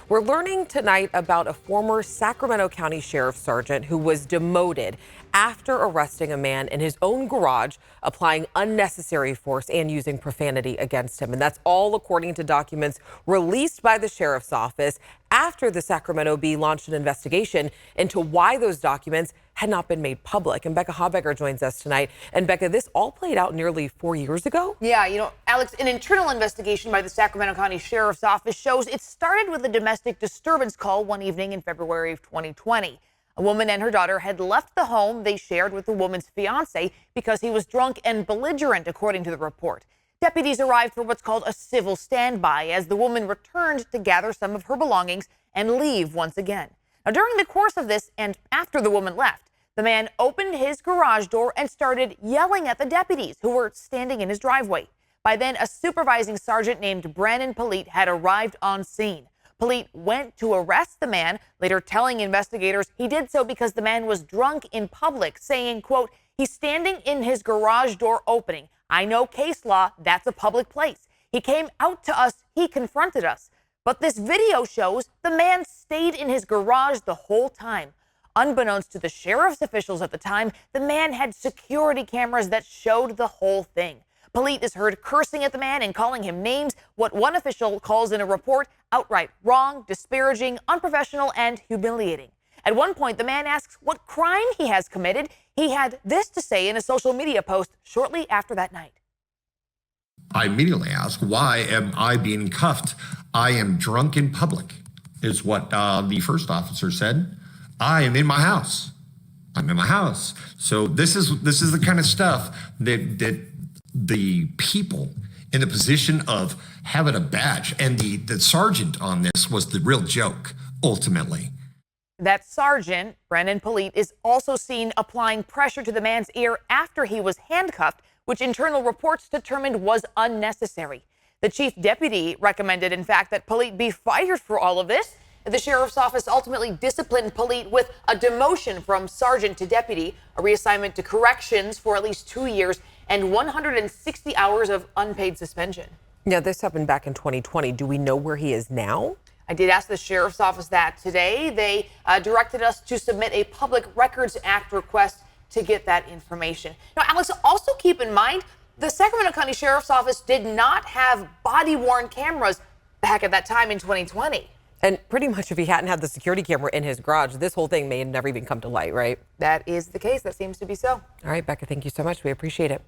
We're learning tonight about a former Sacramento County Sheriff sergeant who was demoted after arresting a man in his own garage, applying unnecessary force and using profanity against him. And that's all according to documents released by the sheriff's office after the Sacramento Bee launched an investigation into why those documents had not been made public. And Becca Habegger joins us tonight. And Becca, this all played out nearly 4 years ago. Yeah, Alex, an internal investigation by the Sacramento County Sheriff's Office shows it started with a domestic disturbance call one evening in February of 2020. A woman and her daughter had left the home they shared with the woman's fiance because he was drunk and belligerent, according to the report. Deputies arrived for what's called a civil standby as the woman returned to gather some of her belongings and leave once again. Now, during the course of this and after the woman left, the man opened his garage door and started yelling at the deputies who were standing in his driveway. By then, a supervising sergeant named Brandon Polite had arrived on scene. Polite went to arrest the man, later telling investigators he did so because the man was drunk in public, saying, quote, "He's standing in his garage door opening. I know case law, that's a public place. He came out to us, he confronted us." But this video shows the man stayed in his garage the whole time. Unbeknownst to the sheriff's officials at the time, the man had security cameras that showed the whole thing. Polite is heard cursing at the man and calling him names, what one official calls in a report outright wrong, disparaging, unprofessional, and humiliating. At one point, the man asks what crime he has committed. He had this to say in a social media post shortly after that night. I immediately asked, why am I being cuffed? I am drunk in public, is what the first officer said. I am in my house. I'm in my house. So this is the kind of stuff that the people in the position of having a badge, and the sergeant on this was the real joke, ultimately. That sergeant, Brandon Polite, is also seen applying pressure to the man's ear after he was handcuffed, which internal reports determined was unnecessary. The chief deputy recommended, in fact, that Polite be fired for all of this. The sheriff's office ultimately disciplined Polite with a demotion from sergeant to deputy, a reassignment to corrections for at least 2 years, and 160 hours of unpaid suspension. Yeah, this happened back in 2020. Do we know where he is now? I did ask the sheriff's office that today. They directed us to submit a Public Records Act request to get that information. Now, Alex, also keep in mind, the Sacramento County Sheriff's Office did not have body-worn cameras back at that time in 2020. And pretty much if he hadn't had the security camera in his garage, this whole thing may have never even come to light, right? That is the case. That seems to be so. All right, Becca, thank you so much. We appreciate it.